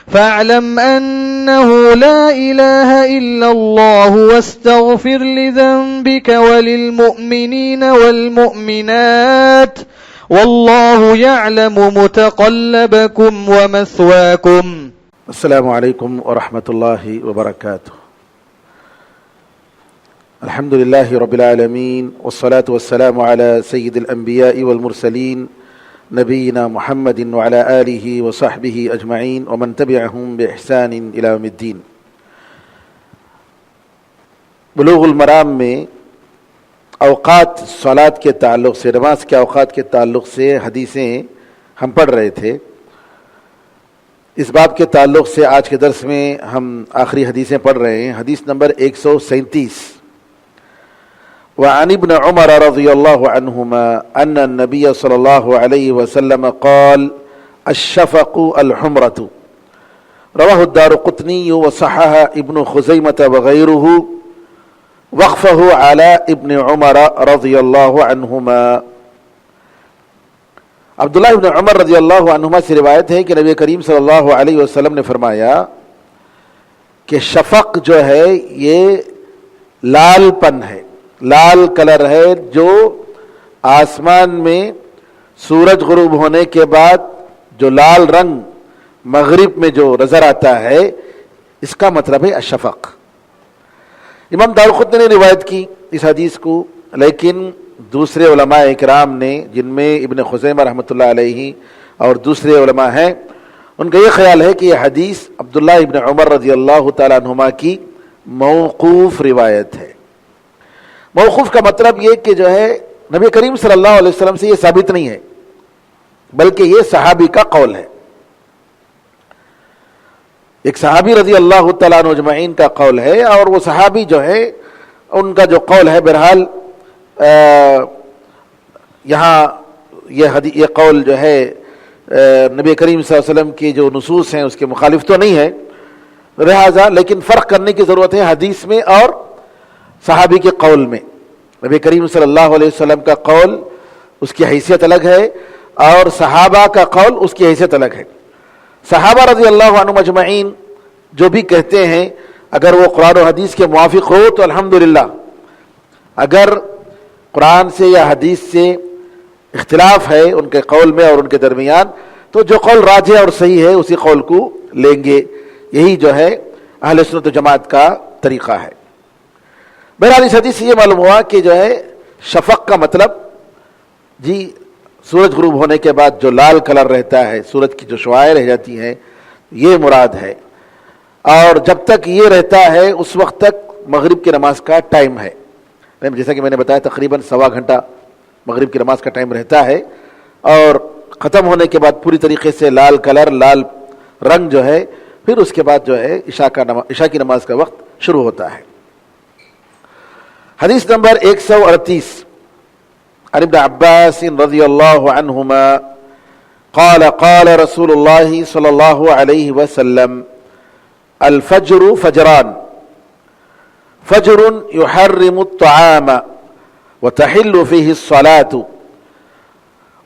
فاعلم أنه لا إله إلا الله واستغفر لذنبك وللمؤمنين والمؤمنات والله يعلم متقلبكم ومثواكم. السلام علیکم ورحمۃ اللہ وبرکاتہ. الحمد للہ رب العالمین والصلاة والسلام علی سید الانبیاء والمرسلین نبینا محمد وعلی آلہ وصحبہ اجمعین ومن تبعہم بإحسان الی یوم الدین. بلوغ المرام میں اوقات صلاۃ کے تعلق سے، نماز کے اوقات کے تعلق سے حدیثیں ہم پڑھ رہے تھے. اس باب کے تعلق سے آج کے درس میں ہم آخری حدیثیں پڑھ رہے ہیں. حدیث نمبر 137. وعن ابن عمر رضی اللہ عنہما ان النبی صلی اللہ علیہ وسلم قال الشفق الحمرۃ. رواہ الدارقطنی وصححہ ابن خزیمہ وغیرہ وقفہ علی ابن عمر رضی اللہ عنہما. عبداللہ ابن عمر رضی اللہ عنہما سے روایت ہے کہ نبی کریم صلی اللہ علیہ وسلم نے فرمایا کہ شفق جو ہے یہ لال پن ہے، لال کلر ہے، جو آسمان میں سورج غروب ہونے کے بعد جو لال رنگ مغرب میں جو نظر آتا ہے اس کا مطلب ہے الشفق. امام دارقطنی نے روایت کی اس حدیث کو، لیکن دوسرے علماء اکرام نے، جن میں ابن خزیمہ رحمۃ اللہ علیہ اور دوسرے علماء ہیں، ان کا یہ خیال ہے کہ یہ حدیث عبداللہ ابن عمر رضی اللہ تعالیٰ عنہما کی موقوف روایت ہے. موقوف کا مطلب یہ کہ جو ہے نبی کریم صلی اللہ علیہ وسلم سے یہ ثابت نہیں ہے، بلکہ یہ صحابی کا قول ہے. ایک صحابی رضی اللہ تعالیٰ عنہ اجمعین کا قول ہے، اور وہ صحابی جو ہے ان کا جو قول ہے، بہرحال یہاں یہ قول جو ہے نبی کریم صلی اللہ علیہ وسلم کی جو نصوص ہیں اس کے مخالف تو نہیں ہے، لہذا لیکن فرق کرنے کی ضرورت ہے حدیث میں اور صحابی کے قول میں. نبی کریم صلی اللہ علیہ وسلم کا قول اس کی حیثیت الگ ہے اور صحابہ کا قول اس کی حیثیت الگ ہے. صحابہ رضی اللہ عنہم اجمعین جو بھی کہتے ہیں، اگر وہ قرآن و حدیث کے موافق ہو تو الحمدللہ، اگر قرآن سے یا حدیث سے اختلاف ہے ان کے قول میں اور ان کے درمیان، تو جو قول راجح اور صحیح ہے اسی قول کو لیں گے. یہی جو ہے اہل سنت و جماعت کا طریقہ ہے. بہرحال اس حدیث سے یہ معلوم ہوا کہ جو ہے شفق کا مطلب جی سورج غروب ہونے کے بعد جو لال کلر رہتا ہے، سورج کی جو شعاعیں رہ جاتی ہیں، یہ مراد ہے. اور جب تک یہ رہتا ہے اس وقت تک مغرب کی نماز کا ٹائم ہے. جیسا کہ میں نے بتایا تقریباً سوا گھنٹہ مغرب کی نماز کا ٹائم رہتا ہے، اور ختم ہونے کے بعد پوری طریقے سے لال کلر، لال رنگ جو ہے، پھر اس کے بعد جو ہے عشاء کی نماز کا وقت شروع ہوتا ہے. حدیث نمبر 138. عن ابن عباس رضی اللہ عنہما قال قال رسول اللہ صلی اللہ علیہ وسلم الفجر فجران، فجر يحرم الطعام وتحل فيه الصلاة،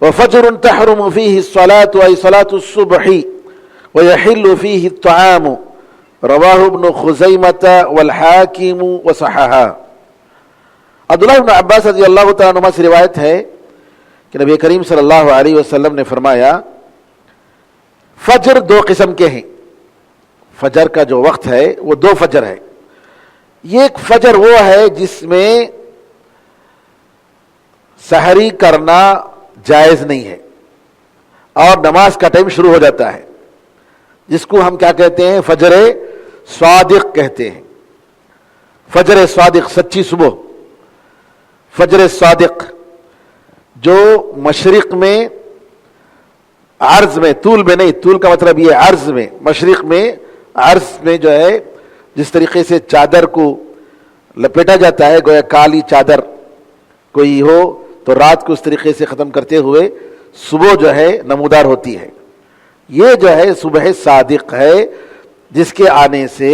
وفجر تحرم فيه الصلاة أي صلاة الصبح ويحل فيه الطعام. رواه ابن خزیمة والحاکم وصححہ. عبداللہ بن عباس رضی اللہ تعالیٰ عنہما سے روایت ہے کہ نبی کریم صلی اللہ علیہ وسلم نے فرمایا فجر دو قسم کے ہیں. فجر کا جو وقت ہے وہ دو فجر ہے. یہ ایک فجر وہ ہے جس میں سحری کرنا جائز نہیں ہے اور نماز کا ٹائم شروع ہو جاتا ہے، جس کو ہم کیا کہتے ہیں؟ فجر صادق کہتے ہیں. فجر صادق، سچی صبح. فجر صادق جو مشرق میں، عرض میں، طول میں نہیں، طول کا مطلب یہ عرض میں، مشرق میں، عرض میں جو ہے جس طریقے سے چادر کو لپیٹا جاتا ہے، گویا کالی چادر کوئی ہو تو رات کو اس طریقے سے ختم کرتے ہوئے صبح جو ہے نمودار ہوتی ہے. یہ جو ہے صبح صادق ہے جس کے آنے سے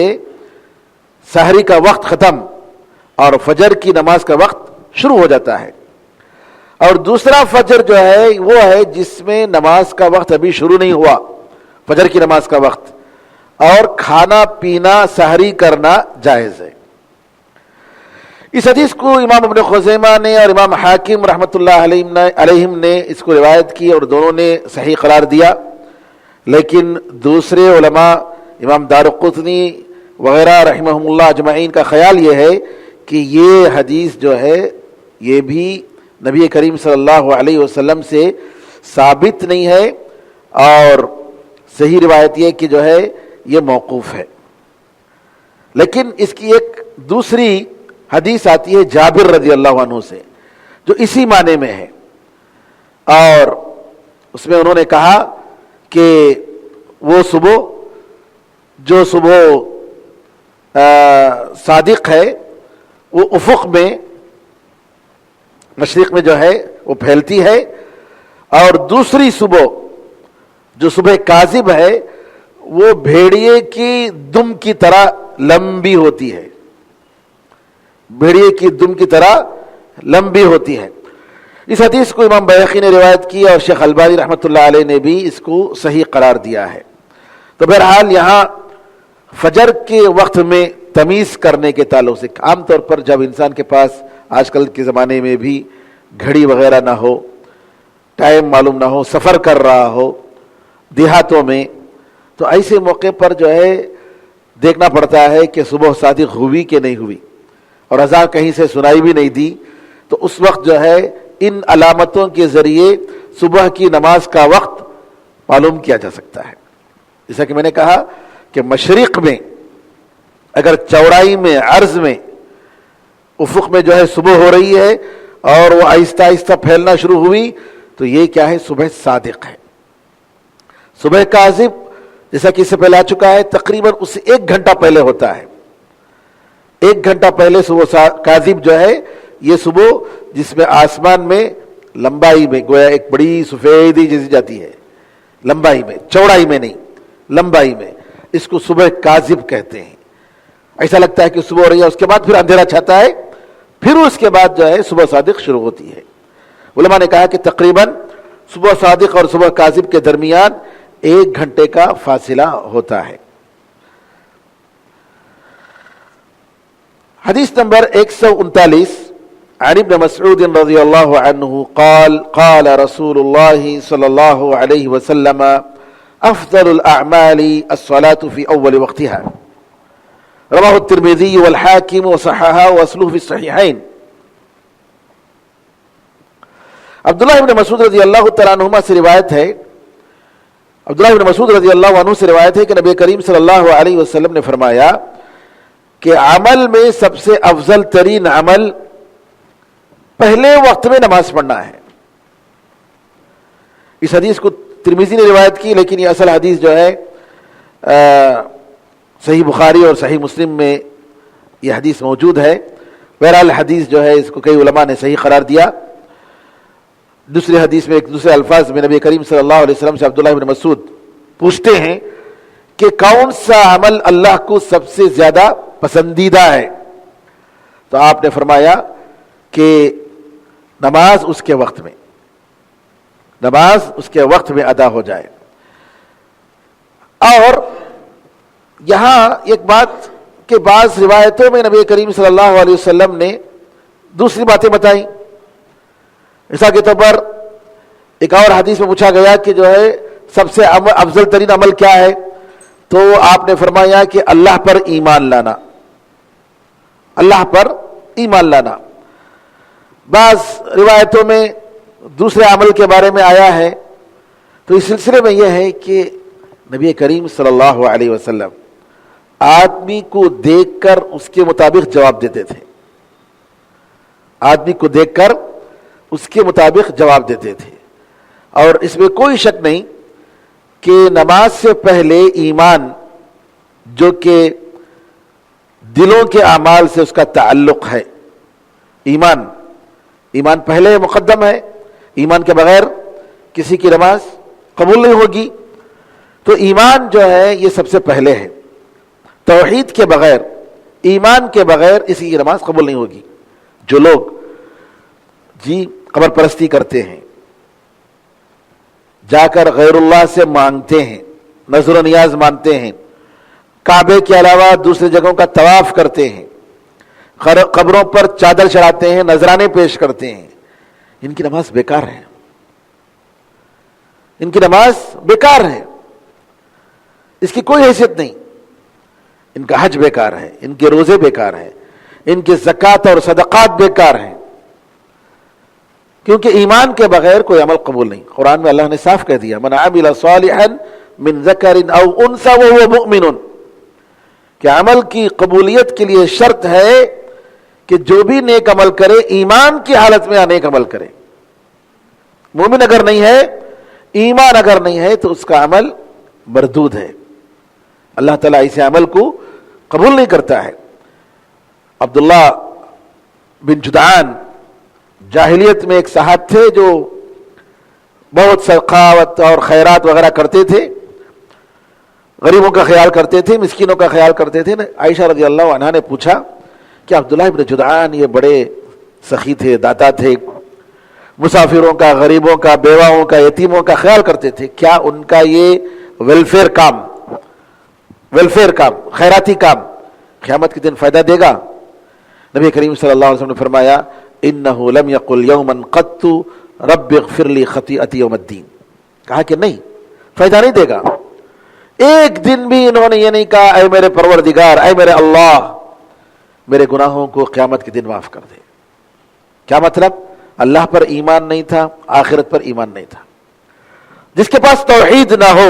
سحری کا وقت ختم اور فجر کی نماز کا وقت شروع ہو جاتا ہے. اور دوسرا فجر جو ہے وہ ہے جس میں نماز کا وقت ابھی شروع نہیں ہوا، فجر کی نماز کا وقت، اور کھانا پینا سحری کرنا جائز ہے۔ اس حدیث کو امام ابن خزیمہ نے اور امام حاکم رحمۃ اللہ علیہم نے اس کو روایت کی اور دونوں نے صحیح قرار دیا، لیکن دوسرے علماء امام دارقطنی وغیرہ رحمہم اللہ اجمعین کا خیال یہ ہے کہ یہ حدیث جو ہے یہ بھی نبی کریم صلی اللہ علیہ وسلم سے ثابت نہیں ہے، اور صحیح روایت یہ کہ جو ہے یہ موقوف ہے۔ لیکن اس کی ایک دوسری حدیث آتی ہے جابر رضی اللہ عنہ سے جو اسی معنی میں ہے، اور اس میں انہوں نے کہا کہ وہ جو صبح صادق ہے وہ افق میں مشرق میں جو ہے وہ پھیلتی ہے، اور دوسری صبح جو صبح کاذب ہے وہ بھیڑیے کی دم کی طرح لمبی ہوتی ہے، بھیڑیے کی دم کی طرح لمبی ہوتی ہے۔ اس حدیث کو امام بیہقی نے روایت کی اور شیخ البانی رحمۃ اللہ علیہ نے بھی اس کو صحیح قرار دیا ہے۔ تو بہرحال یہاں فجر کے وقت میں تمیز کرنے کے تعلق سے عام طور پر جب انسان کے پاس آج کل کے زمانے میں بھی گھڑی وغیرہ نہ ہو، ٹائم معلوم نہ ہو، سفر کر رہا ہو دیہاتوں میں، تو ایسے موقع پر جو ہے دیکھنا پڑتا ہے کہ صبح صادق ہوئی کہ نہیں ہوئی، اور اذان کہیں سے سنائی بھی نہیں دی، تو اس وقت جو ہے ان علامتوں کے ذریعے صبح کی نماز کا وقت معلوم کیا جا سکتا ہے۔ جیسا کہ میں نے کہا کہ مشرق میں اگر چوڑائی میں عرض میں افق میں جو ہے صبح ہو رہی ہے اور وہ آہستہ آہستہ پھیلنا شروع ہوئی تو یہ کیا ہے؟ صبح صادق ہے۔ صبح کاذب جیسا کہ اس سے پہلے آ چکا ہے تقریباً اس سے 1 گھنٹہ پہلے ہوتا ہے، 1 گھنٹہ پہلے صبح کاذب جو ہے یہ صبح جس میں آسمان میں لمبائی میں گویا ایک بڑی سفیدی جیسی جاتی ہے، لمبائی میں، چوڑائی میں نہیں، لمبائی میں، اس کو صبح کاذب کہتے ہیں۔ ایسا لگتا ہے کہ صبح ہو رہی ہے، اس کے بعد پھر اندھیرا چھاتا ہے، پھر اس کے بعد جو ہے صبح صادق شروع ہوتی ہے۔ علماء نے کہا کہ تقریباً صبح صادق اور صبح کاذب کے درمیان 1 گھنٹے کا فاصلہ ہوتا ہے۔ حدیث نمبر 139 عن ابن مسعود رضی اللہ عنہ قال قال رسول اللہ صلی اللہ علیہ وسلم افضل الاعمال الصلاة في اول وقتها رواه الترمذی والحاکم وصححہ واصلہ في الصحیحین۔ عبداللہ بن مسعود رضی اللہ تعالیٰ عنہما سے روایت ہے، عبداللہ بن مسعود رضی اللہ عنہ سے روایت ہے کہ نبی کریم صلی اللہ علیہ وسلم نے فرمایا کہ عمل میں سب سے افضل ترین عمل پہلے وقت میں نماز پڑھنا ہے۔ اس حدیث کو ترمذی نے روایت کی، لیکن یہ اصل حدیث جو ہے صحیح بخاری اور صحیح مسلم میں یہ حدیث موجود ہے۔ بہرحال حدیث جو ہے اس کو کئی علماء نے صحیح قرار دیا۔ دوسری حدیث میں ایک دوسرے الفاظ میں نبی کریم صلی اللہ علیہ وسلم سے عبداللہ بن مسعود پوچھتے ہیں کہ کون سا عمل اللہ کو سب سے زیادہ پسندیدہ ہے؟ تو آپ نے فرمایا کہ نماز اس کے وقت میں، نماز اس کے وقت میں ادا ہو جائے۔ اور یہاں ایک بات کہ بعض روایتوں میں نبی کریم صلی اللہ علیہ وسلم نے دوسری باتیں بتائیں۔ مثال کے طور پر ایک اور حدیث میں پوچھا گیا کہ جو ہے سب سے افضل ترین عمل کیا ہے، تو آپ نے فرمایا کہ اللہ پر ایمان لانا، اللہ پر ایمان لانا۔ بعض روایتوں میں دوسرے عمل کے بارے میں آیا ہے، تو اس سلسلے میں یہ ہے کہ نبی کریم صلی اللہ علیہ وسلم آدمی کو دیکھ کر اس کے مطابق جواب دیتے تھے، آدمی کو دیکھ کر اس کے مطابق جواب دیتے تھے۔ اور اس میں کوئی شک نہیں کہ نماز سے پہلے ایمان جو کہ دلوں کے اعمال سے اس کا تعلق ہے، ایمان پہلے مقدم ہے، ایمان کے بغیر کسی کی نماز قبول نہیں ہوگی۔ تو ایمان جو ہے یہ سب سے پہلے ہے، توحید کے بغیر، ایمان کے بغیر اسی کی نماز قبول نہیں ہوگی۔ جو لوگ قبر پرستی کرتے ہیں، جا کر غیر اللہ سے مانگتے ہیں، نظر و نیاز مانتے ہیں، کعبے کے علاوہ دوسری جگہوں کا طواف کرتے ہیں، قبروں پر چادر چڑھاتے ہیں، نذرانے پیش کرتے ہیں، ان کی نماز بیکار ہے، ان کی نماز بیکار ہے، اس کی کوئی حیثیت نہیں. ان کا حج بیکار ہے، ان کے روزے بیکار ہیں، ان کی زکوٰۃ اور صدقات بیکار ہیں، کیونکہ ایمان کے بغیر کوئی عمل قبول نہیں. قرآن میں اللہ نے صاف کہہ دیا من عمل صالحا من ذکر او انثى وهو مؤمن، کہ عمل کی قبولیت کے لیے شرط ہے کہ جو بھی نیک عمل کرے ایمان کی حالت میں نیک عمل کرے. مومن اگر نہیں ہے، ایمان اگر نہیں ہے تو اس کا عمل مردود ہے، اللہ تعالیٰ اس عمل کو قبول نہیں کرتا ہے. عبداللہ بن جدعان جاہلیت میں ایک صاحب تھے جو بہت سخاوت اور خیرات وغیرہ کرتے تھے، غریبوں کا خیال کرتے تھے، مسکینوں کا خیال کرتے تھے. عائشہ رضی اللہ عنہا نے پوچھا کہ عبداللہ بن جدعان یہ بڑے سخی تھے، داتا تھے، مسافروں کا، غریبوں کا، بیواؤں کا، یتیموں کا خیال کرتے تھے، کیا ان کا یہ ویلفیئر کام، خیراتی کام قیامت کے دن فائدہ دے گا؟ نبی کریم صلی اللہ علیہ وسلم نے فرمایا انہ لم یقل یوما قط رب اغفر لی خطیئتی یوم الدین، کہا کہ نہیں، فائدہ نہیں دے گا. ایک دن بھی انہوں نے یہ نہیں کہا اے میرے پروردگار، اے میرے اللہ، میرے گناہوں کو قیامت کے دن معاف کر دے. کیا مطلب؟ اللہ پر ایمان نہیں تھا، آخرت پر ایمان نہیں تھا. جس کے پاس توحید نہ ہو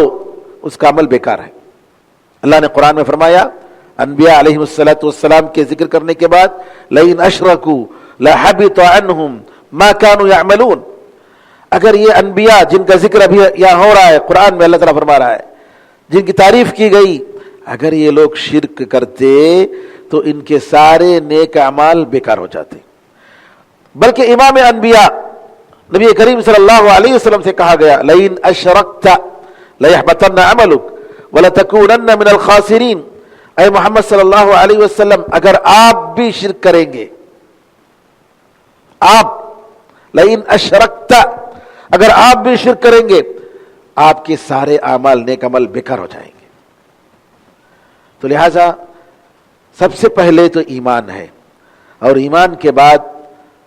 اس کا عمل بیکار ہے. اللہ نے قرآن میں فرمایا انبیاء علیہ السلام کے ذکر کرنے کے بعد لئن اشرکوا لحبط عنہم ما كانوا يعملون، اگر یہ انبیاء جن کا ذکر ابھی یہاں ہو رہا ہے، قرآن میں اللہ تعالیٰ فرما رہا ہے، جن کی تعریف کی گئی، اگر یہ لوگ شرک کرتے تو ان کے سارے نیک اعمال بیکار ہو جاتے. بلکہ امام انبیاء نبی کریم صلی اللہ علیہ وسلم سے کہا گیا لئن اشرکت لیحبطن عملک ولتکونن من الخاسرین، اے محمد صلی اللہ علیہ وسلم اگر آپ بھی شرک کریں گے، آپ لئن اشرکت، اگر آپ بھی شرک کریں گے، آپ کے سارے اعمال نیک عمل بیکار ہو جائیں گے. تو لہذا سب سے پہلے تو ایمان ہے، اور ایمان کے بعد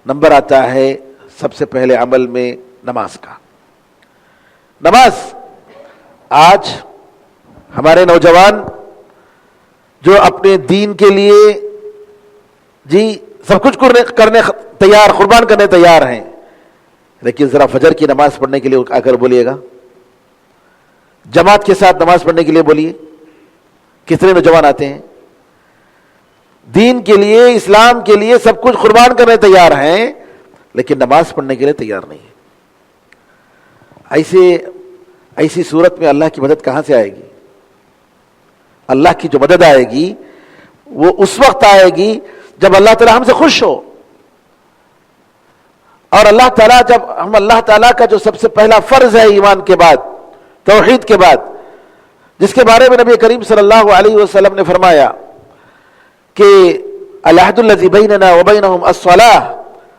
نمبر آتا ہے سب سے پہلے عمل میں نماز کا. نماز آج ہمارے نوجوان جو اپنے دین کے لیے سب کچھ کرنے تیار، قربان کرنے تیار ہیں، لیکن ذرا فجر کی نماز پڑھنے کے لیے آ کر بولیے گا، جماعت کے ساتھ نماز پڑھنے کے لیے بولیے، کتنے نوجوان آتے ہیں دین کے لیے، اسلام کے لیے سب کچھ قربان کرنے تیار ہیں، لیکن نماز پڑھنے کے لیے تیار نہیں ہے. ایسی صورت میں اللہ کی مدد کہاں سے آئے گی؟ اللہ کی جو مدد آئے گی وہ اس وقت آئے گی جب اللہ تعالیٰ ہم سے خوش ہو. اور اللہ تعالیٰ جب ہم اللہ تعالیٰ کا جو سب سے پہلا فرض ہے ایمان کے بعد، توحید کے بعد، جس کے بارے میں نبی کریم صلی اللہ علیہ وسلم نے فرمایا کہ العہد الذی بیننا وبینہم الصلاۃ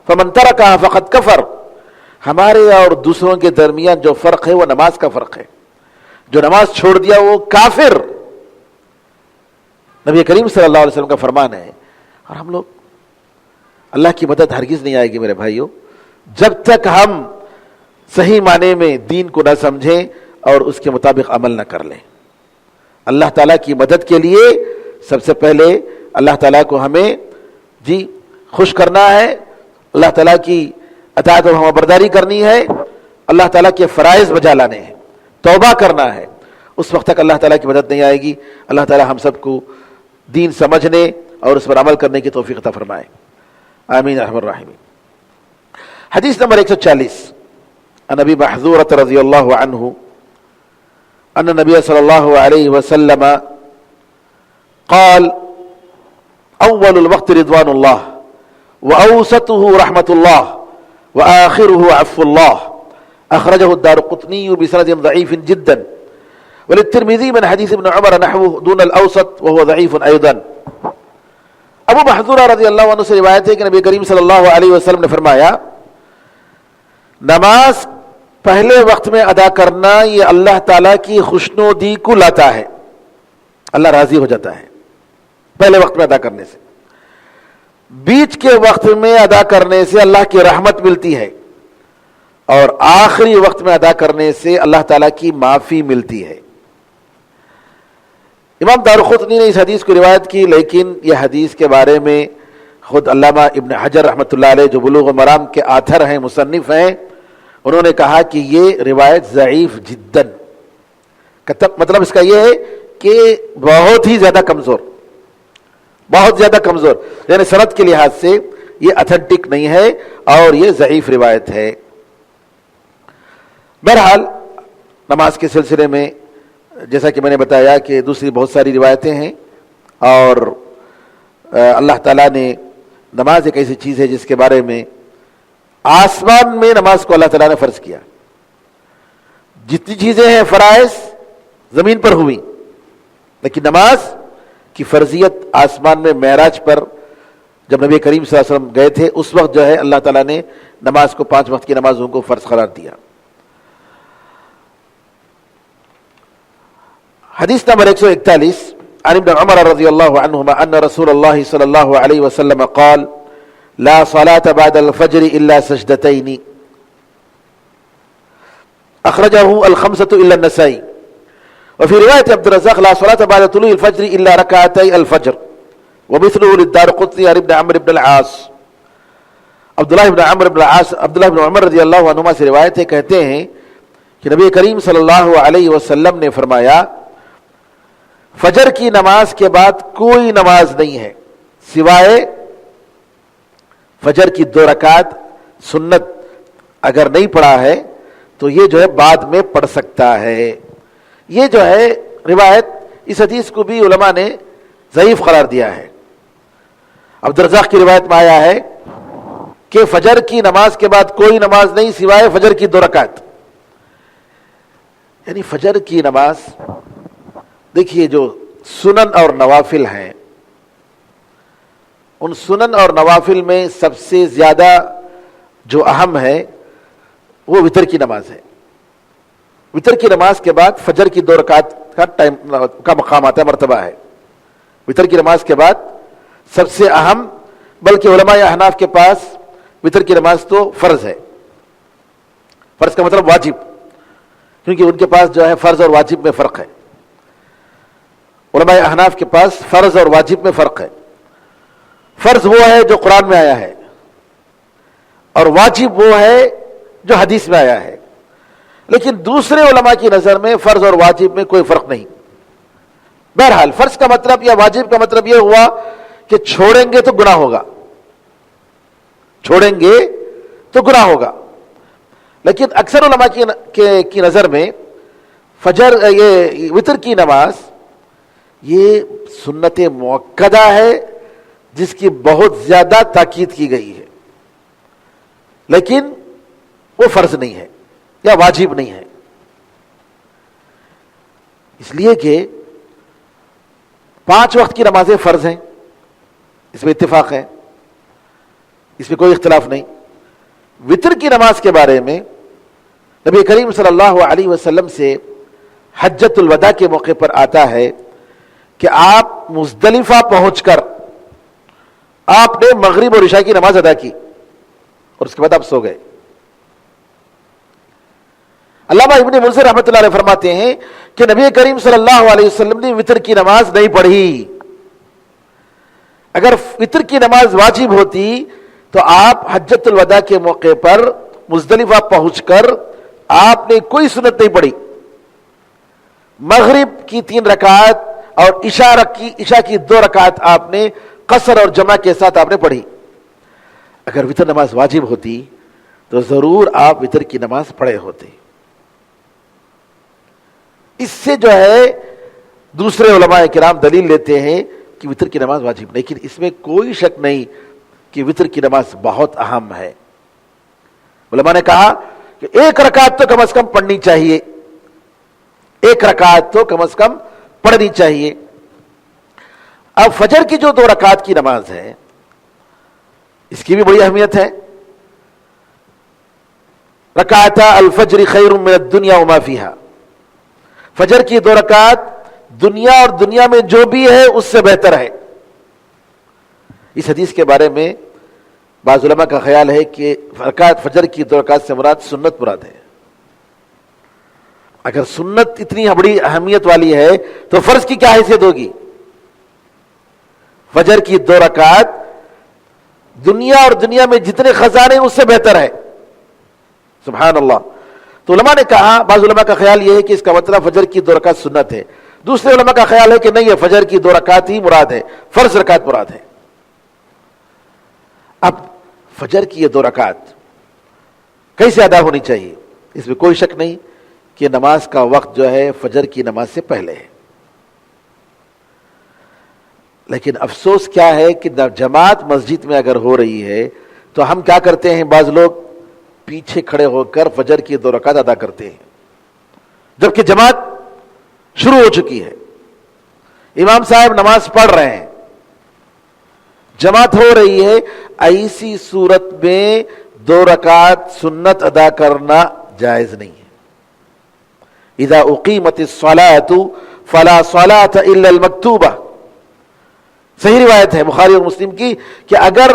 فمن ترکھا فقد کفر، ہمارے اور دوسروں کے درمیان جو فرق ہے وہ نماز کا فرق ہے، جو نماز چھوڑ دیا وہ کافر. نبی کریم صلی اللہ علیہ وسلم کا فرمان ہے. اور ہم لوگ، اللہ کی مدد ہرگز نہیں آئے گی میرے بھائیوں جب تک ہم صحیح معنی میں دین کو نہ سمجھیں اور اس کے مطابق عمل نہ کر لیں. اللہ تعالیٰ کی مدد کے لیے سب سے پہلے اللہ تعالیٰ کو ہمیں خوش کرنا ہے، اللہ تعالیٰ کی اطاعت و فرمانبرداری کرنی ہے، اللہ تعالیٰ کے فرائض بجا لانے ہیں، توبہ کرنا ہے. اس وقت تک اللہ تعالیٰ کی مدد نہیں آئے گی. اللہ تعالیٰ ہم سب کو دین سمجھنے اور اس پر عمل کرنے کی توفیق عطا فرمائے. آمین ارحم الراحمین. حدیث نمبر 140 عن ابی محذورۃ رضی اللہ عنہ ان النبی صلی اللہ علیہ وسلم قال اول الوقت رضوان اللہ واوسطه رحمۃ اللہ واخره عفو اللہ اخرجه الدارقطنی بسند ضعیف جدا وللترمذی من حدیث ابن عمر نحوه دون الاوسط وهو ضعیف ایضا. ابو محذورہ رضی اللہ عنہ سے روایت ہے کہ نبی کریم صلی اللہ علیہ وسلم نے فرمایا نماز پہلے وقت میں ادا کرنا یہ اللہ تعالیٰ کی خوشنودی کو لاتا ہے. اللہ راضی ہو جاتا ہے پہلے وقت میں ادا کرنے سے. بیچ کے وقت میں ادا کرنے سے اللہ کی رحمت ملتی ہے, اور آخری وقت میں ادا کرنے سے اللہ تعالیٰ کی معافی ملتی ہے. امام دارقطنی نے اس حدیث کو روایت کی, لیکن یہ حدیث کے بارے میں خود علامہ ابن حجر رحمۃ اللہ علیہ جو بلوغ المرام کے آتھر ہیں, مصنف ہیں, انہوں نے کہا کہ یہ روایت ضعیف جداً. مطلب اس کا یہ ہے کہ بہت ہی زیادہ کمزور, بہت زیادہ کمزور, یعنی سند کے لحاظ سے یہ اتھینٹک نہیں ہے اور یہ ضعیف روایت ہے. بہرحال نماز کے سلسلے میں جیسا کہ میں نے بتایا کہ دوسری بہت ساری روایتیں ہیں, اور اللہ تعالیٰ نے نماز ایک ایسی چیز ہے جس کے بارے میں آسمان میں نماز کو اللہ تعالیٰ نے فرض کیا. جتنی چیزیں ہیں فرائض زمین پر ہوئی, لیکن نماز کی فرضیت آسمان میں معراج پر جب نبی کریم صلی اللہ علیہ وسلم گئے تھے اس وقت جو ہے اللہ تعالیٰ نے نماز کو 5 وقت کی نمازوں کو فرض قرار دیا. حدیث نمبر 141 عن ابن عمر رضی اللہ عنہما ان رسول اللہ صلی اللہ علیہ وسلم قال لا صلاة بعد الفجر الا سجدتين اخرجہ الخمسة الا النسائی. وفي رواية عبد الرزاق لا صلاة بعد طلوع الفجر الا ركعتي الفجر ومثله للدارقطني عن ابن عمرو بن العاص. عبداللہ بن عمر رضی اللہ عنہما سے روایت ہے, کہتے ہیں کہ نبی کریم صلی اللہ علیہ وسلم نے فرمایا فجر کی نماز کے بعد کوئی نماز نہیں ہے سوائے فجر کی 2 رکعت سنت. اگر نہیں پڑھا ہے تو یہ جو ہے بعد میں پڑھ سکتا ہے. یہ جو ہے روایت, اس حدیث کو بھی علماء نے ضعیف قرار دیا ہے. عبد الرزاق کی روایت میں آیا ہے کہ فجر کی نماز کے بعد کوئی نماز نہیں سوائے فجر کی 2 رکعت. یعنی فجر کی نماز, دیکھیے جو سنن اور نوافل ہیں, ان سنن اور نوافل میں سب سے زیادہ جو اہم ہے وہ وتر کی نماز ہے. وتر کی نماز کے بعد فجر کی 2 رکعت کا مقام آتا ہے, مرتبہ ہے. وتر کی نماز کے بعد سب سے اہم, بلکہ علماء احناف کے پاس وتر کی نماز تو فرض ہے. فرض کا مطلب واجب, کیونکہ ان کے پاس جو ہے فرض اور واجب میں فرق ہے. علماء احناف کے پاس فرض اور واجب میں فرق ہے. فرض وہ ہے جو قرآن میں آیا ہے, اور واجب وہ ہے جو حدیث میں آیا ہے. لیکن دوسرے علماء کی نظر میں فرض اور واجب میں کوئی فرق نہیں. بہرحال فرض کا مطلب یا واجب کا مطلب یہ ہوا کہ چھوڑیں گے تو گناہ ہوگا, چھوڑیں گے تو گناہ ہوگا. لیکن اکثر علماء کی نظر میں فجر یہ وتر کی نماز یہ سنت مؤکدہ ہے جس کی بہت زیادہ تاکید کی گئی ہے, لیکن وہ فرض نہیں ہے یا واجب نہیں ہے. اس لیے کہ 5 وقت کی نمازیں فرض ہیں, اس میں اتفاق ہے, اس میں کوئی اختلاف نہیں. وتر کی نماز کے بارے میں نبی کریم صلی اللہ علیہ وسلم سے حجۃ الوداع کے موقع پر آتا ہے کہ آپ مزدلفہ پہنچ کر آپ نے مغرب اور عشاء کی نماز ادا کی اور اس کے بعد آپ سو گئے. علامہ ابن منذر رحمۃ اللہ علیہ فرماتے ہیں کہ نبی کریم صلی اللہ علیہ وسلم نے وتر کی نماز نہیں پڑھی. اگر وتر کی نماز واجب ہوتی تو آپ حجۃ الوداع کے موقع پر مزدلفہ پہنچ کر آپ نے کوئی سنت نہیں پڑھی. مغرب کی 3 رکعات اور عشاء کی 2 رکعات آپ نے قصر اور جمع کے ساتھ آپ نے پڑھی. اگر وتر نماز واجب ہوتی تو ضرور آپ وتر کی نماز پڑھے ہوتے. اس سے جو ہے دوسرے علماء کرام دلیل لیتے ہیں کہ وتر کی نماز واجب, لیکن اس میں کوئی شک نہیں کہ وتر کی نماز بہت اہم ہے. علماء نے کہا کہ 1 رکعت تو کم از کم پڑھنی چاہیے, 1 رکعت تو کم از کم پڑھنی چاہیے. اب فجر کی جو 2 رکعت کی نماز ہے اس کی بھی بڑی اہمیت ہے. رکعتا الفجر خیر من الدنیا وما فیہا, فجر کی 2 رکعت دنیا اور دنیا میں جو بھی ہے اس سے بہتر ہے. اس حدیث کے بارے میں بعض علماء کا خیال ہے کہ رکعت فجر کی 2 رکعت سے مراد سنت مراد ہے. اگر سنت اتنی بڑی اہمیت والی ہے تو فرض کی کیا حیثیت ہوگی؟ فجر کی 2 رکعت دنیا اور دنیا میں جتنے خزانے اس سے بہتر ہے. سبحان اللہ. تو علماء نے کہا، بعض علماء کا خیال یہ ہے کہ اس کا مطلب فجر کی 2 رکعت سنت ہے. دوسرے علماء کا خیال ہے کہ نہیں، ہے فجر کی 2 رکعت ہی مراد ہے، فرض رکعت مراد ہے. اب فجر کی یہ 2 رکعت کیسے ادا ہونی چاہیے؟ اس میں کوئی شک نہیں کہ نماز کا وقت جو ہے فجر کی نماز سے پہلے ہے. لیکن افسوس کیا ہے کہ جماعت مسجد میں اگر ہو رہی ہے تو ہم کیا کرتے ہیں، بعض لوگ پیچھے کھڑے ہو کر فجر کی 2 رکعت ادا کرتے ہیں جبکہ جماعت شروع ہو چکی ہے. امام صاحب نماز پڑھ رہے ہیں، جماعت ہو رہی ہے. ایسی صورت میں 2 رکعت سنت ادا کرنا جائز نہیں ہے. اذا اقیمت الصلاة فلا صلاة الا المکتوبہ، صحیح روایت ہے بخاری اور مسلم کی کہ اگر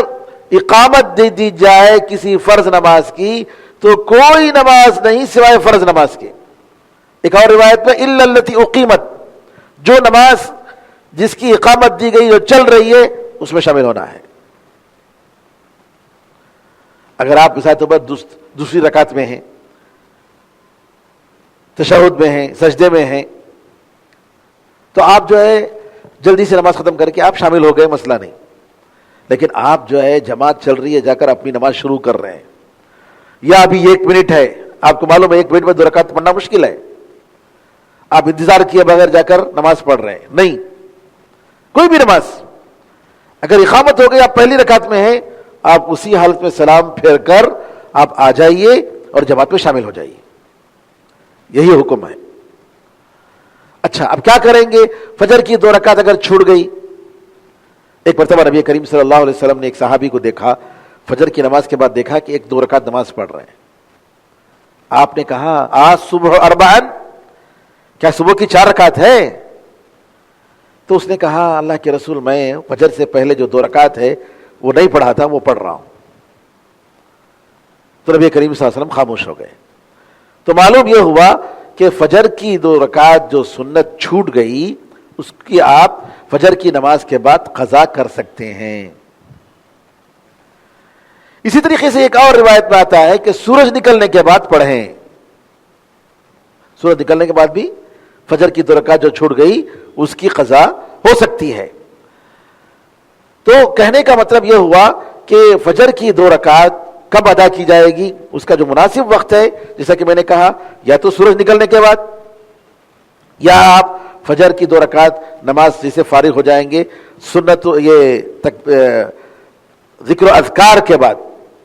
اقامت دے دی جائے کسی فرض نماز کی تو کوئی نماز نہیں سوائے فرض نماز کے. ایک اور روایت میں الا التی اقیمت، جو نماز جس کی اقامت دی گئی جو چل رہی ہے اس میں شامل ہونا ہے. اگر آپ مثال پر دوسری رکعت میں ہیں، تشہد میں ہیں، سجدے میں ہیں، تو آپ جو ہے جلدی سے نماز ختم کر کے آپ شامل ہو گئے، مسئلہ نہیں. لیکن آپ جو ہے جماعت چل رہی ہے جا کر اپنی نماز شروع کر رہے ہیں، یا ابھی 1 منٹ ہے، آپ کو معلوم ہے 1 منٹ میں 2 رکعت پڑھنا مشکل ہے، آپ انتظار کیے بغیر جا کر نماز پڑھ رہے ہیں. نہیں، کوئی بھی نماز اگر اقامت ہو گئی، آپ پہلی رکعت میں ہیں، آپ اسی حالت میں سلام پھیر کر آپ آ جائیے اور جماعت میں شامل ہو جائیے. یہی حکم ہے. اچھا، اب کیا کریں گے؟ فجر کی 2 رکعت اگر چھوٹ گئی. ایک مرتبہ نبی کریم صلی اللہ علیہ وسلم نے ایک صحابی کو دیکھا، فجر کی نماز کے بعد دیکھا کہ 1-2 رکعت نماز پڑھ رہے ہیں. آپ نے کہا آج صبح اربعن، کیا صبح کی 4 رکعت ہے؟ تو اس نے کہا اللہ کے رسول، میں فجر سے پہلے جو 2 رکعت ہے وہ نہیں پڑھا تھا، وہ پڑھ رہا ہوں. تو نبی کریم صلی اللہ علیہ وسلم خاموش ہو گئے. تو معلوم یہ ہوا کہ فجر کی 2 رکعت جو سنت چھوٹ گئی اس کی آپ فجر کی نماز کے بعد قضا کر سکتے ہیں. اسی طریقے سے ایک اور روایت میں آتا ہے کہ سورج نکلنے کے بعد پڑھیں. سورج نکلنے کے بعد بھی فجر کی 2 رکعت جو چھوٹ گئی اس کی قضا ہو سکتی ہے. تو کہنے کا مطلب یہ ہوا کہ فجر کی 2 رکعت کب ادا کی جائے گی، اس کا جو مناسب وقت ہے، جیسا کہ میں نے کہا، یا تو سورج نکلنے کے بعد، یا آپ فجر کی 2 رکعت نماز سے فارغ ہو جائیں گے سنت یہ ذکر و اذکار کے بعد.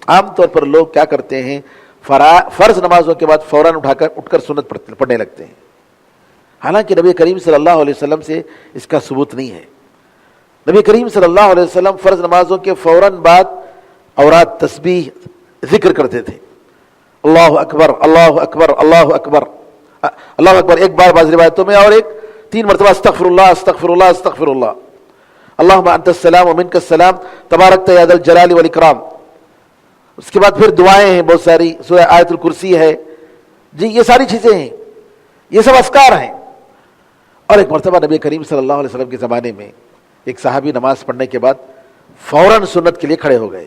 عام طور پر لوگ کیا کرتے ہیں، فرض نمازوں کے بعد فوراً اٹھ کر سنت پڑھنے لگتے ہیں. حالانکہ نبی کریم صلی اللہ علیہ وسلم سے اس کا ثبوت نہیں ہے. نبی کریم صلی اللہ علیہ وسلم فرض نمازوں کے فوراً بعد اوراد تسبیح ذکر کرتے تھے. اللہ اکبر اللہ اکبر اللہ اکبر اللہ اکبر ایک بار بعض روایتوں میں، اور 3 مرتبہ استغفر اللہ استغفر اللہ استغفر اللہ، اللہم انت السلام ومنک السلام تبارکت یا ذا الجلال والاکرام. اس کے بعد پھر دعائیں ہیں بہت ساری، سورہ آیت الکرسی ہے، جی یہ ساری چیزیں ہیں، یہ سب اذکار ہیں. اور ایک مرتبہ نبی کریم صلی اللہ علیہ وسلم کے زمانے میں ایک صحابی نماز پڑھنے کے بعد فوراً سنت کے لیے کھڑے ہو گئے.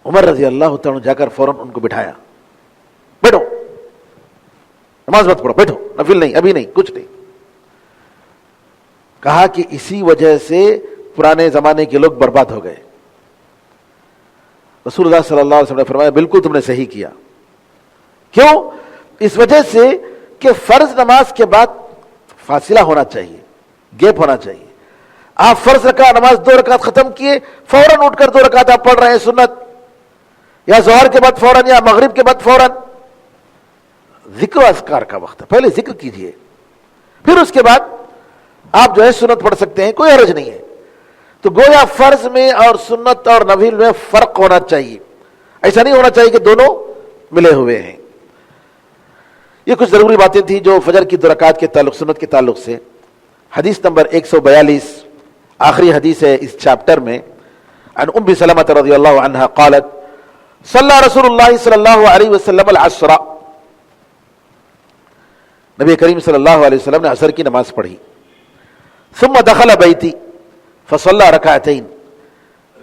عمر رضی اللہ تعالیٰ جا کر فوراً ان کو بٹھایا، بیٹھو نماز مت پڑھو، بیٹھو، نفل نہیں، ابھی نہیں، کچھ نہیں. کہا کہ اسی وجہ سے پرانے زمانے کے لوگ برباد ہو گئے. رسول اللہ صلی اللہ علیہ وسلم نے فرمایا بالکل تم نے صحیح کیا. کیوں؟ اس وجہ سے کہ فرض نماز کے بعد فاصلہ ہونا چاہیے، گیپ ہونا چاہیے. آپ فرض نماز 2 رکعت ختم کیے، فوراً اٹھ کر 2 رکعت آپ پڑھ رہے ہیں سنت، یا ظہر کے بعد فوراً، یا مغرب کے بعد فوراً. ذکر و اذکار کا وقت ہے، پہلے ذکر کیجئے، پھر اس کے بعد آپ جو ہے سنت پڑھ سکتے ہیں، کوئی حرج نہیں ہے. تو گویا فرض میں اور سنت اور نفل میں فرق ہونا چاہیے. ایسا نہیں ہونا چاہیے کہ دونوں ملے ہوئے ہیں. یہ کچھ ضروری باتیں تھیں جو فجر کی 2 رکعت کے تعلق، سنت کے تعلق سے. حدیث نمبر 142 آخری حدیث ہے اس چیپٹر میں. عن ام سلمہ رضی اللہ عنہا قالت صلی رسول اللہ صلی اللہ علیہ وسلم العصر، نبی کریم صلی اللہ علیہ وسلم نے عصر کی نماز پڑھی. ثم دخل بیتی فصلی رکعتین،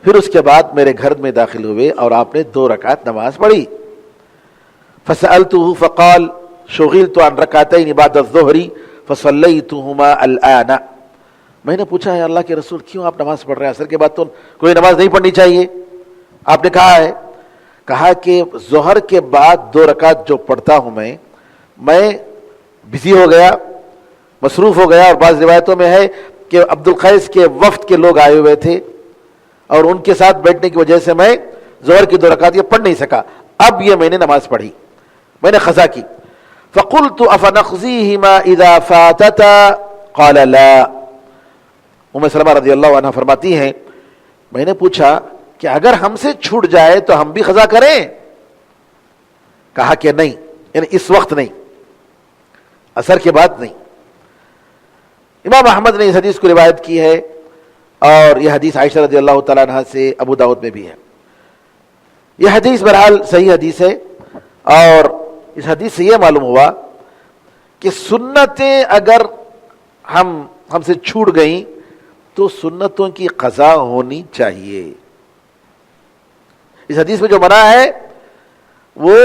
پھر اس کے بعد میرے گھر میں داخل ہوئے اور آپ نے 2 رکعت نماز پڑھی. فسألته فقال شغلت عن رکعتین بعد الظہر فصلیتهما الآن. میں نے پوچھا ہے اللہ کے رسول کیوں آپ نماز پڑھ رہے ہیں، عصر کے بعد تو کوئی نماز نہیں پڑھنی چاہیے. آپ نے کہا کہ ظہر کے بعد 2 رکعت جو پڑھتا ہوں میں بزی ہو گیا، مصروف ہو گیا. اور بعض روایتوں میں ہے کہ عبد القیس کے وفد کے لوگ آئے ہوئے تھے اور ان کے ساتھ بیٹھنے کی وجہ سے میں ظہر کی 2 رکعت یہ پڑھ نہیں سکا. اب یہ میں نے نماز پڑھی، میں نے قضا کی. فقلت افنقضیہما اذا فاتتا قال لا. ام سلمہ رضی اللہ عنہ فرماتی ہیں میں نے پوچھا کہ اگر ہم سے چھوٹ جائے تو ہم بھی قضا کریں؟ کہا کہ نہیں، یعنی اس وقت نہیں، عصر کے بعد نہیں. امام احمد نے اس حدیث کو روایت کی ہے اور یہ حدیث عائشہ رضی اللہ تعالیٰ عنہ سے ابو داؤد میں بھی ہے. یہ حدیث بہرحال صحیح حدیث ہے اور اس حدیث سے یہ معلوم ہوا کہ سنتیں اگر ہم سے چھوٹ گئیں تو سنتوں کی قضا ہونی چاہیے. اس حدیث میں جو منع ہے وہ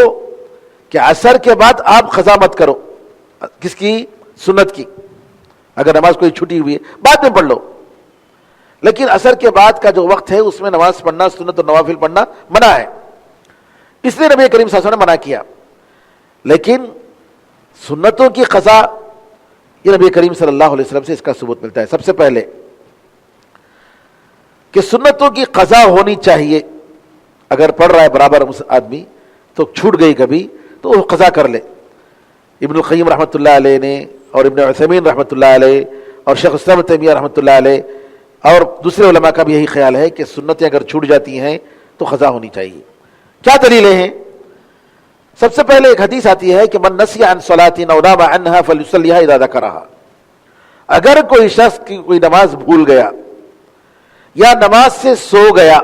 کہ عصر کے بعد آپ قضا مت کرو. کس کی؟ سنت کی. اگر نماز کوئی چھٹی ہوئی ہے بعد میں پڑھ لو، لیکن عصر کے بعد کا جو وقت ہے اس میں نماز پڑھنا، سنت اور نوافل پڑھنا منع ہے. اس لیے نبی کریم صلی اللہ علیہ وسلم نے منع کیا. لیکن سنتوں کی قضا یہ نبی کریم صلی اللہ علیہ وسلم سے اس کا ثبوت ملتا ہے. سب سے پہلے کہ سنتوں کی قضا ہونی چاہیے. اگر پڑھ رہا ہے برابر آدمی تو چھوٹ گئی کبھی تو وہ قضا کر لے. ابن القیم رحمۃ اللہ علیہ نے اور ابن عثیمین رحمۃ اللہ علیہ اور شیخ الاسلام تیمیہ رحمۃ اللہ علیہ اور دوسرے علماء کا بھی یہی خیال ہے کہ سنتیں اگر چھوٹ جاتی ہیں تو قضا ہونی چاہیے. کیا دلیلیں ہیں؟ سب سے پہلے ایک حدیث آتی ہے کہ من نسی عن صلاۃ او نام عنها فلیصلیها اذا ذکرها. اگر کوئی شخص کی کوئی نماز بھول گیا یا نماز سے سو گیا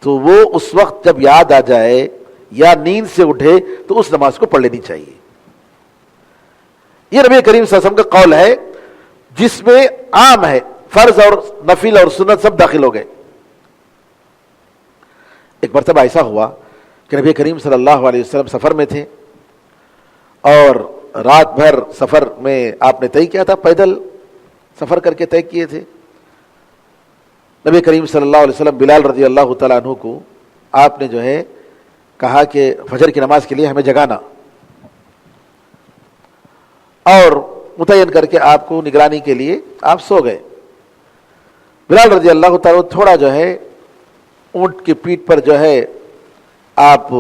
تو وہ اس وقت جب یاد آ جائے یا نیند سے اٹھے تو اس نماز کو پڑھ لینی چاہیے. یہ نبی کریم صلی اللہ علیہ وسلم کا قول ہے جس میں عام ہے، فرض اور نفل اور سنت سب داخل ہو گئے. ایک مرتبہ ایسا ہوا کہ نبی کریم صلی اللہ علیہ وسلم سفر میں تھے اور رات بھر سفر میں آپ نے طے کیا تھا، پیدل سفر کر کے طے کیے تھے. نبی کریم صلی اللہ علیہ وسلم بلال رضی اللہ تعالیٰ عنہ کو آپ نے جو ہے کہا کہ فجر کی نماز کے لیے ہمیں جگانا، اور متعین کر کے آپ کو نگرانی کے لیے آپ سو گئے. بلال رضی اللہ تعالیٰ تھوڑا جو ہے اونٹ کی پیٹھ پر جو ہے آپ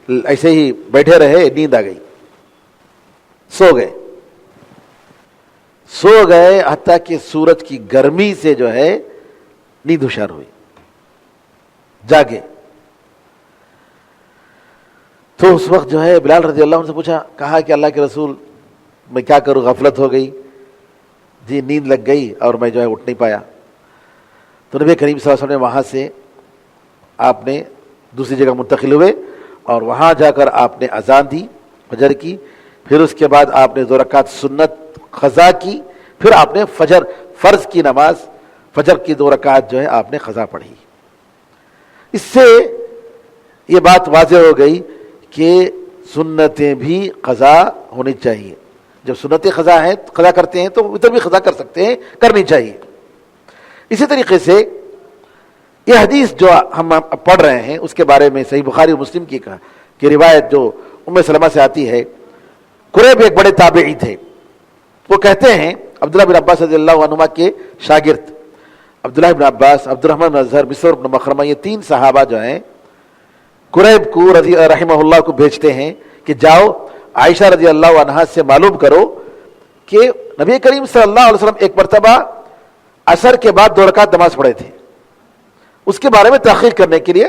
ایسے ہی بیٹھے رہے، نیند آ گئی، سو گئے حتیٰ کہ سورج کی گرمی سے جو ہے نیند ہوشیار ہوئی، جاگے. تو اس وقت جو ہے بلال رضی اللہ عنہ سے پوچھا، کہا کہ اللہ کے رسول میں کیا کروں، غفلت ہو گئی جی، نیند لگ گئی اور میں جو ہے اٹھ نہیں پایا. تو نبی کریم صلی اللہ علیہ وسلم نے وہاں سے آپ نے دوسری جگہ منتقل ہوئے اور وہاں جا کر آپ نے اذان دی فجر کی. پھر اس کے بعد آپ نے 2 رکعت سنت قضا کی. پھر آپ نے فرض کی نماز فجر کی 2 رکعت جو ہے آپ نے قضا پڑھی. اس سے یہ بات واضح ہو گئی کہ سنتیں بھی قضا ہونی چاہیے. جب سنتیں قضا کرتے ہیں تو وتر بھی قضا کر سکتے ہیں، کرنی چاہیے. اسی طریقے سے یہ حدیث جو ہم پڑھ رہے ہیں اس کے بارے میں صحیح بخاری و مسلم کی روایت جو ام سلمہ سے آتی ہے. قریب ایک بڑے تابعی تھے، وہ کہتے ہیں عبداللہ بن عباس رضی اللہ عنہما کے شاگرد عبداللہ بن عباس، عبد الرحمن بن ازہر، بسر بن مخرمہ، یہ 3 صحابہ جو ہیں قریب کو رحمہ اللہ کو بھیجتے ہیں کہ جاؤ عائشہ رضی اللہ عنہا سے معلوم کرو کہ نبی کریم صلی اللہ علیہ وسلم ایک مرتبہ عصر کے بعد 2 رکعت نماز پڑھے تھے. اس کے بارے میں تحقیق کرنے کے لیے،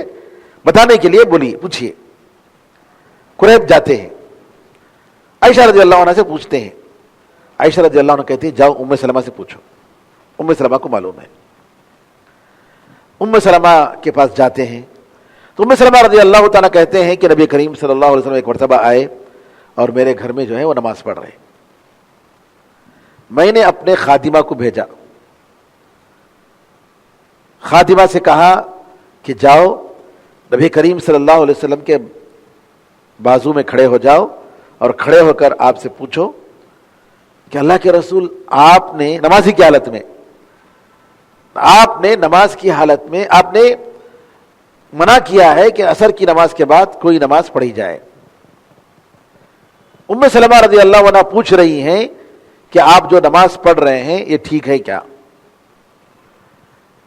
بتانے کے لیے پوچھیے. قریب جاتے ہیں. عائشہ رضی اللہ عنہ سے پوچھتے ہیں. عائشہ رضی اللہ عنہ کہتی ہیں جاؤ ام سلمہ سے پوچھو. ام سلمہ کو معلوم ہے. ام سلمہ کے پاس جاتے ہیں تو ام سلمہ رضی اللہ تعالیٰ کہتے ہیں کہ نبی کریم صلی اللہ علیہ وسلم ایک مرتبہ آئے اور میرے گھر میں جو ہے وہ نماز پڑھ رہے. میں نے اپنے خادمہ کو بھیجا, خادمہ سے کہا کہ جاؤ نبی کریم صلی اللہ علیہ وسلم کے بازو میں کھڑے ہو جاؤ اور کھڑے ہو کر آپ سے پوچھو کہ اللہ کے رسول آپ نے نمازی کی حالت میں, آپ نے نماز کی حالت میں آپ نے منع کیا ہے کہ عصر کی نماز کے بعد کوئی نماز پڑھی جائے. ام سلمہ رضی اللہ عنہ پوچھ رہی ہیں کہ آپ جو نماز پڑھ رہے ہیں یہ ٹھیک ہے کیا؟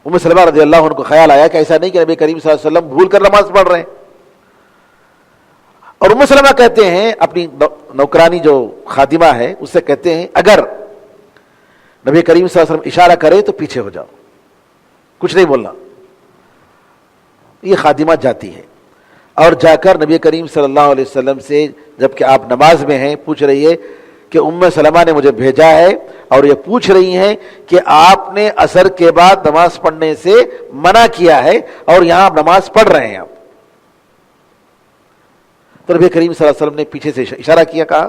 ام سلمہ رضی اللہ عنہ کو خیال آیا کہ ایسا نہیں کہ نبی کریم صلی اللہ علیہ وسلم بھول کر نماز پڑھ رہے ہیں. اور ام سلمہ کہتے ہیں اپنی نوکرانی جو خادمہ ہے اس سے کہتے ہیں اگر نبی کریم صلی اللہ علیہ وسلم اشارہ کرے تو پیچھے ہو جاؤ, کچھ نہیں بولنا. یہ خادمہ جاتی ہے اور جا کر نبی کریم صلی اللہ علیہ وسلم سے جبکہ آپ نماز میں ہیں پوچھ رہی ہے کہ ام سلمہ نے مجھے بھیجا ہے اور یہ پوچھ رہی ہیں کہ آپ نے عصر کے بعد نماز پڑھنے سے منع کیا ہے اور یہاں آپ نماز پڑھ رہے ہیں. آپ تو نبی کریم صلی اللہ علیہ وسلم نے پیچھے سے اشارہ کیا, کہا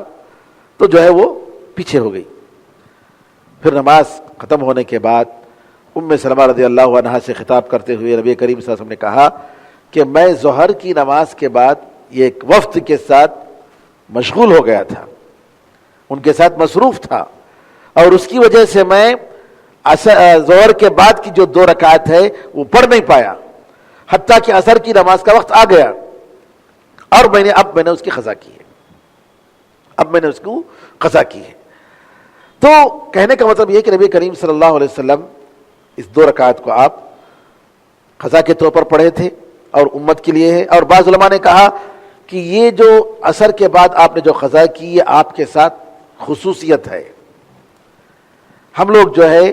تو جو ہے وہ پیچھے ہو گئی. پھر نماز ختم ہونے کے بعد ام سلمہ رضی اللہ عنہا سے خطاب کرتے ہوئے نبی کریم صلی اللہ علیہ وسلم نے کہا کہ میں ظہر کی نماز کے بعد یہ ایک وفد کے ساتھ مشغول ہو گیا تھا, ان کے ساتھ مصروف تھا, اور اس کی وجہ سے میں ظہر کے بعد کی جو 2 رکعت ہے وہ پڑھ نہیں پایا حتیٰ کہ عصر کی نماز کا وقت آ گیا, اور میں نے اس کی قضا کی ہے. اب میں نے اس کو قضا کی ہے. تو کہنے کا مطلب یہ کہ نبی کریم صلی اللہ علیہ وسلم اس 2 رکعت کو آپ قضا کے طور پر پڑھے تھے اور امت کے لیے ہے. اور بعض علماء نے کہا کہ یہ جو عصر کے بعد آپ نے جو قضا کی یہ آپ کے ساتھ خصوصیت ہے. ہم لوگ جو ہے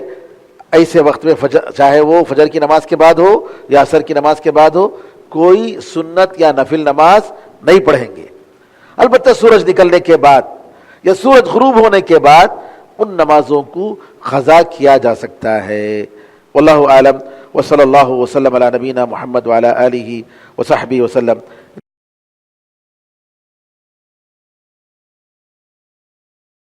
ایسے وقت میں چاہے وہ فجر کی نماز کے بعد ہو یا عصر کی نماز کے بعد ہو کوئی سنت یا نفل نماز نہیں پڑھیں گے. البتہ سورج نکلنے کے بعد یا سورج غروب ہونے کے بعد ان نمازوں کو قضا کیا جا سکتا ہے. واللہ اعلم وصلی اللہ وسلم علی نبینا محمد وعلی آلہ وصحبہ وسلم.